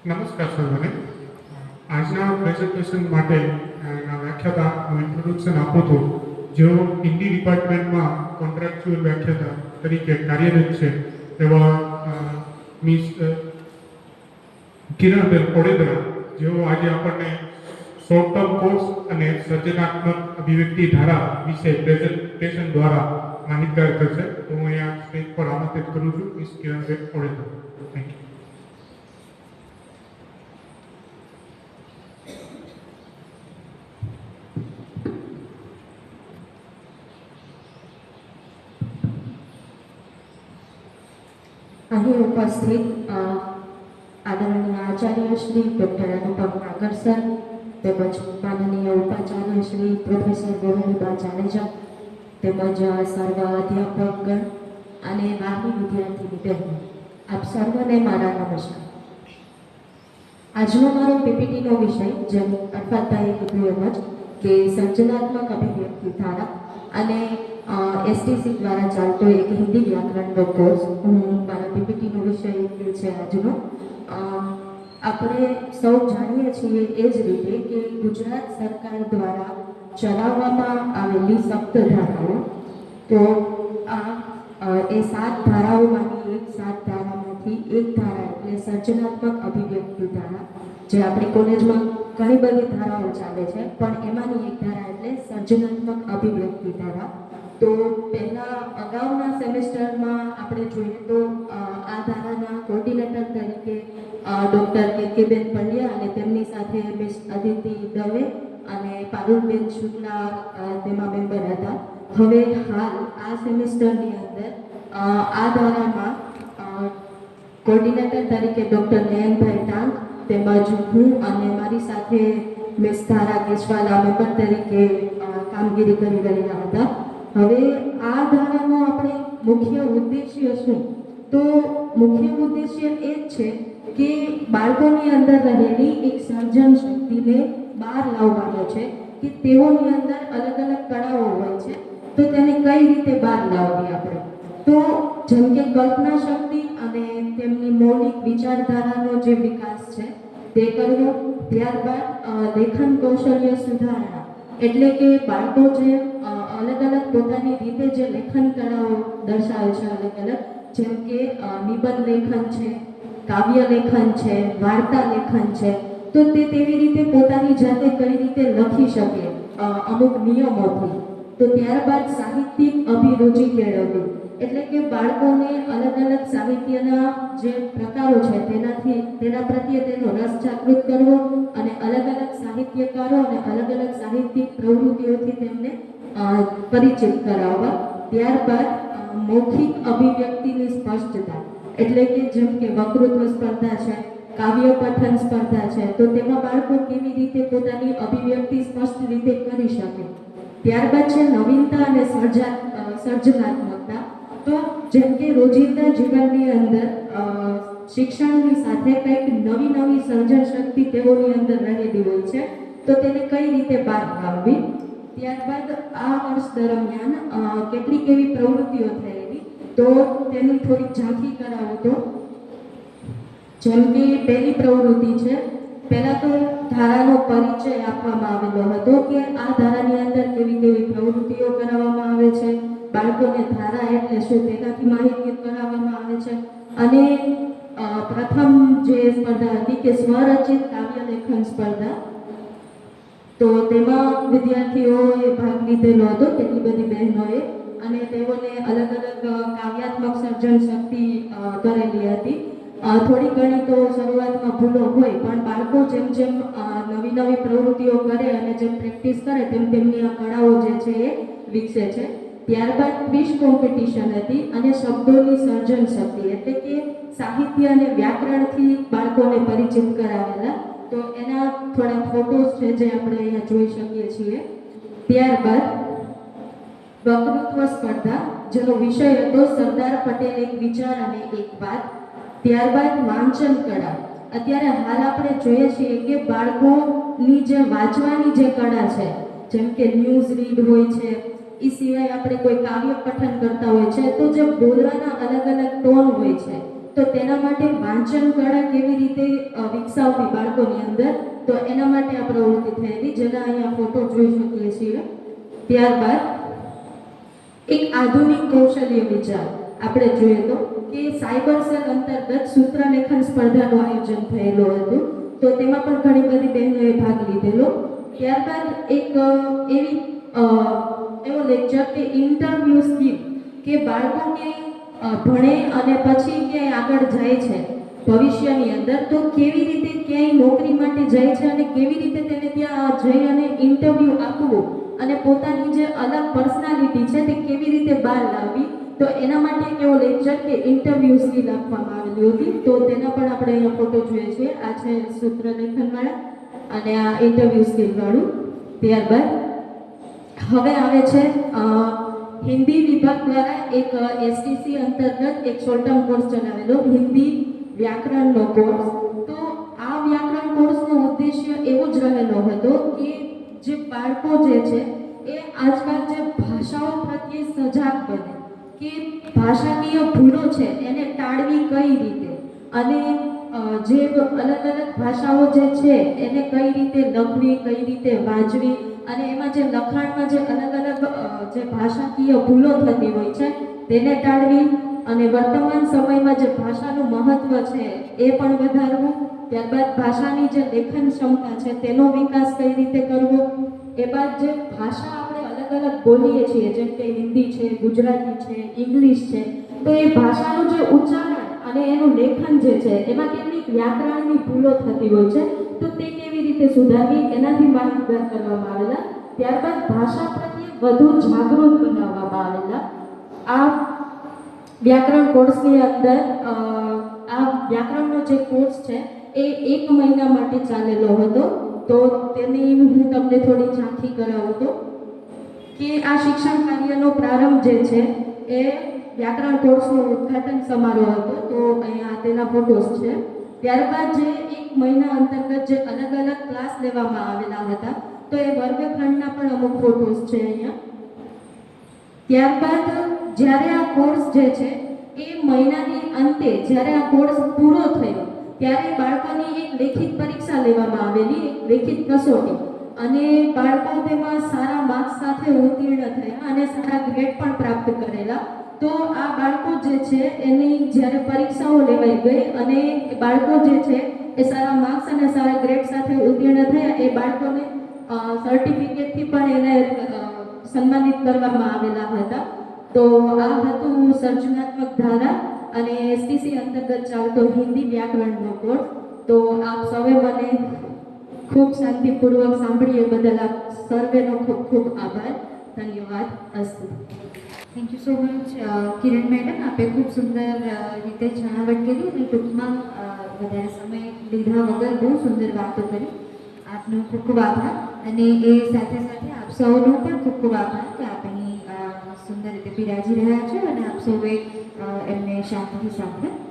નમસ્કાર સર્વને. આજના પ્રેઝન્ટેશન માટે વ્યાખ્યાતા હું ઇન્ટ્રોડક્શન આપું તો જેઓ હિન્દી ડિપાર્ટમેન્ટમાં કોન્ટ્રાક્ચ્યુઅલ વ્યાખ્યાતા તરીકે કાર્યરત છે એવા મિસ કિરણબેન ઓડેદરા, જેઓ આજે આપણને શોર્ટ ટર્મ કોર્સ અને સર્જનાત્મક અભિવ્યક્તિ ધારા વિશે પ્રેઝન્ટેશન દ્વારા માહિતગાર કરશે. તો હું અહીંયા સ્ટેજ પર આમંત્રિત કરું છું miss Kiranben Odedara. Thank you. અહીં ઉપસ્થિત આદરણીય આચાર્ય શ્રી ડૉક્ટર અનુપમ નાગર સર, તેમજ માનનીય ઉપાચાર્ય શ્રી પ્રોફેસર ગોવિંદબા જાડેજા, તેમજ સર્વ અધ્યાપકગણ અને વાહી વિદ્યાર્થીની બહેનો, આપ સર્વને મારા નમસ્કાર. આજનો મારો પીપીટીનો વિષય, જેમ અર્ફાતભાઈએ કીધું એમ જ, કે સર્જનાત્મક અભિવ્યક્તિ ધારા અને એસટીસી દ્વારા ચાલતો એક હિન્દી વ્યાકરણનો કોર્સ. હું મારા પીપીટીનો વિષય છે આજનો. આપણે સૌ જાણીએ છીએ એ જ રીતે કે ગુજરાત સરકાર દ્વારા ચલાવવામાં આવેલી સપ્તધારાઓ, તો એ 7 ધારાઓમાંથી એક 7 ધારામાંથી એક ધારા એટલે સર્જનાત્મક અભિવ્યક્તિ ધારા, જે આપણી કોલેજમાં ઘણી બધી ધારાઓ ચાલે છે, પણ એમાંની એક ધારા એટલે સર્જનાત્મક અભિવ્યક્તિ ધારા. તો પહેલા અગાઉના સેમેસ્ટરમાં આપણે જોઈએ તો આ ધારાના કોર્ડિનેટર તરીકે ડૉક્ટર કેકેબેન પંડ્યા અને તેમની સાથે મિસ અદિતિ દવે અને પારુલબેન શુક્લા તેમાં મેમ્બર હતા. હવે હાલ આ સેમેસ્ટરની અંદર આ ધારામાં કોર્ડિનેટર તરીકે ડૉક્ટર નયનભાઈ ટાંક તેમજ હું અને મારી સાથે મિસ ધારા કેશવાલા મેમ્બર તરીકે કામગીરી કરી રહ્યા હતા. હવે આ ધારાનો આપણે મુખ્ય ઉદ્દેશ્ય શું? તો મુખ્ય ઉદ્દેશ્ય એ જ છે કે બાળકોની અંદર રહેલી એક સર્જન શક્તિને બહાર લાવવાનો છે, કે તેઓની અંદર અલગ અલગ કળાઓ હોય છે, તો તેને કઈ રીતે બહાર લાવવી આપણે. તો જેમ કે કલ્પના શક્તિ અને તેમની મૌલિક વિચારધારાનો જે વિકાસ છે તે કરવો. ત્યારબાદ લેખન કૌશલ્ય સુધારણા, એટલે કે બાળકો જે અલગ અલગ પોતાની રીતે જે લેખન કળાઓ દર્શાવે છે અલગ અલગ, જેમ કે નિબંધ લેખન છે, કાવ્ય લેખન છે, વાર્તા લેખન છે, તો તે તેવી રીતે પોતાની જાતે કઈ રીતે લખી શકે અમુક નિયમોથી. તો ત્યારબાદ સાહિત્યિક અભિરુચિ કેળવવી, એટલે કે બાળકોને અલગ અલગ સાહિત્યના જે પ્રકારો છે તેના પ્રત્યે તેનો રસ જાગૃત કરવો અને અલગ અલગ સાહિત્યકારો અને અલગ અલગ સાહિત્યિક પ્રવૃત્તિઓથી તેમને પરિચિત કરાવવા. ત્યારબાદ મૌખિક અભિવ્યક્તિની સ્પષ્ટતા, એટલે કે જેમ કે વક્તૃત્વ સ્પર્ધા છે, કાવ્ય પઠન સ્પર્ધા છે, તો તેમાં બાળકો કેવી રીતે પોતાની અભિવ્યક્તિ સ્પષ્ટ રીતે કરી શકે. ત્યારબાદ છે નવીનતા અને સર્જનાત્મકતા. તો જેમ કે રોજિંદા જીવનની અંદર શિક્ષણની સાથે કંઈક નવી સર્જન શક્તિ તેઓની અંદર રહેલી હોય છે, તો તેને કઈ રીતે બહાર લાવવી. ત્યારબાદ આ વર્ષ દરમિયાન કેટલીક એવી પ્રવૃત્તિઓ થયેલી, તો તેની થોડીક ઝાંખી કરાવો. તો જેમ કે પહેલી પ્રવૃત્તિ છે, પહેલા તો ધારાનો પરિચય આપવામાં આવેલો હતો કે આ ધારાની અંદર કેવી કેવી પ્રવૃત્તિઓ કરાવવામાં આવે છે, બાળકોને ધારા એટલે શું તેનાથી માહિતગાર કરાવવામાં આવે છે. અને પ્રથમ જે સ્પર્ધા હતી કે સ્વરચિત કાવ્ય લેખન સ્પર્ધા, તો તેમાં વિદ્યાર્થીઓએ ભાગ લીધેલો હતો, કેટલી બધી બહેનોએ, અને તેઓને અલગ અલગ કાવ્યાત્મક સર્જન શક્તિ કરેલી હતી. થોડી ઘણી તો શરૂઆતમાં ભૂલો હોય, પણ બાળકો જેમ જેમ નવી પ્રવૃત્તિઓ કરે અને જેમ પ્રેક્ટિસ કરે તેમ તેમની આ કળાઓ જે છે એ વિકસે છે. ત્યારબાદ ક્વિઝ કોમ્પિટિશન હતી અને શબ્દોની સર્જન શક્તિ, એટલે કે સાહિત્ય અને વ્યાકરણથી બાળકોને પરિચિત કરાવેલા. તો એના થોડા ફોટોસ છે જે આપણે અહીંયા જોઈ શકીએ છીએ. ત્યારબાદ વક્તૃત્વ સ્પર્ધા, જેનો વિષય હતો સરદાર પટેલ એક વિચાર અને એક વાત. ત્યારબાદ વાંચન કળા. અત્યારે હાલ આપણે જોઈએ છીએ કે બાળકોની જે વાંચવાની જે કળા છે, જેમ કે ન્યૂઝ રીડ હોય છે, એ સિવાય આપણે કોઈ કાવ્ય પઠન કરતા હોય છે, તો જે બોલવાના અલગ અલગ ટોન હોય છે, તો તેના માટે વાંચન કળા કેવી રીતે વિકસાવવી બાળકોની અંદર, તો એના માટે આ પ્રવૃત્તિ થયેલી, જેના અહીંયા ફોટો જોઈ શકીએ છીએ. ત્યારબાદ એક આધુનિક કૌશલ્ય વિચાર આપણે જોઈએ તો કે સાયબર સેલ અંતર્ગત સૂત્રલેખન સ્પર્ધાનું આયોજન થયેલું હતું, તો તેમાં પણ ઘણી બધી બહેનોએ ભાગ લીધેલો. ત્યારબાદ એક એવો લેક્ચર કે ઇન્ટરવ્યુ સ્કિલ, કે બાળકો ક્યાંય ભણે અને પછી ક્યાંય આગળ જાય છે ભવિષ્યની અંદર, તો કેવી રીતે ક્યાંય નોકરી માટે જાય છે અને કેવી રીતે તેને ત્યાં જઈ અને ઇન્ટરવ્યુ આપવું અને પોતાની જે અલગ પર્સનાલિટી છે તે કેવી રીતે બહાર લાવવી, તો એના માટે એક એવો લેક્ચર કે ઇન્ટરવ્યુ સ્કિલ આપવામાં આવેલી હતી. તો તેના પણ આપણે અહીંયા ફોટો જોઈએ છીએ. આ છે સૂત્રલેખન વાળા અને આ ઇન્ટરવ્યુ સ્કિલ વાળું. ત્યારબાદ હવે આવે છે હિન્દી વિભાગ દ્વારા એક એસટીસી અંતર્ગત એક શોર્ટ ટર્મ કોર્સ ચલાવેલો, હિન્દી વ્યાકરણનો કોર્સ. તો આ વ્યાકરણ કોર્સનો ઉદ્દેશ્ય એવો જ રહેલો હતો કે જે બાળકો જે છે એ આજકાલ જે ભાષાઓ પ્રત્યે સજાગ બને, કે ભાષાકીય ભૂલો છે એને ટાળવી કઈ રીતે, અને જે અલગ અલગ ભાષાઓ જે છે એને કઈ રીતે લખવી, કઈ રીતે વાંચવી, અને એમાં જે લખાણમાં જે અલગ અલગ જે ભાષાકીય ભૂલો થતી હોય છે તેને ટાળવી, અને વર્તમાન સમયમાં જે ભાષાનું મહત્વ છે એ પણ વધારવું. ત્યારબાદ ભાષાની જે લેખન ક્ષમતા છે તેનો વિકાસ કઈ રીતે કરવો. એ બાદ જે ભાષા આપણે અલગ અલગ બોલીએ છીએ, જેમ કે હિન્દી છે, ગુજરાતી છે, ઇંગ્લિશ છે, તો એ ભાષાનું જે ઉચ્ચારણ અને એનું લેખન જે છે એમાં કેટલીક વ્યાકરણની ભૂલો થતી હોય છે, તો તે કેવી રીતે સુધારવી એનાથી માહિતગાર કરવામાં આવેલા. ત્યારબાદ ભાષા પ્રત્યે વધુ જાગૃત બનાવવામાં આવેલા. આ વ્યાકરણ કોર્સની અંદર આ વ્યાકરણનો જે કોર્સ છે એ 1 મહિના માટે ચાલેલો હતો. તો તેની હું તમને થોડી ઝાંખી કરાવું તો કે આ શિક્ષણ કાર્યનો પ્રારંભ જે છે એ વ્યાકરણ કોર્સનો ઉદ્ઘાટન સમારોહ હતો. તો અહીંયા તેના ફોટોસ છે. ત્યારબાદ જે 1 મહિના અંતર્ગત જે અલગ અલગ ક્લાસ લેવામાં આવેલા હતા, તો એ વર્ગખંડના પણ અમુક ફોટોસ છે અહીંયા. ત્યારબાદ જ્યારે આ કોર્સ જે છે એ મહિનાની અંતે જ્યારે આ કોર્સ પૂરો થયો ત્યારે બાળકોની એક લેખિત પરીક્ષા લેવામાં આવેલી, એક લેખિત કસોટી, અને બાળકો તેમાં સારા માર્ક્સ સાથે ઉત્તીર્ણ થયા અને સારા ગ્રેડ પણ પ્રાપ્ત કરેલા. તો આ બાળકો જે છે એની જ્યારે પરીક્ષાઓ લેવાઈ ગઈ અને બાળકો જે છે એ સારા માર્ક્સ અને સારા ગ્રેડ સાથે ઉત્તીર્ણ થયા, એ બાળકોને સર્ટિફિકેટથી પણ એને સન્માનિત કરવામાં આવેલા હતા. તો આ હતું સર્જનાત્મક ધારા અને એસટીસી અંતર્ગત ચાલતો હિન્દી વ્યાકરણનો કોર્સ. તો આપ સૌએ મને ખૂબ શાંતિપૂર્વક સાંભળીએ બદલ આપ સર્વેનો ખૂબ ખૂબ આભાર. ધન્યવાદ. અસ્તુ. Thank you so much Kiran madam, આપે ખૂબ સુંદર રીતે જણાવટ કરી અને ટૂંકમાં વધારે સમય લીધા વગર બહુ સુંદર વાતો કરી. આપનો ખૂબ ખૂબ આભાર, અને એ સાથે સાથે આપ સૌનો પણ ખૂબ ખૂબ આભાર કે આપ અહીં સુંદર રીતે બિરાજી રહ્યા છો અને આપ સૌએ એમને શાંતિથી સાંભળ્યા.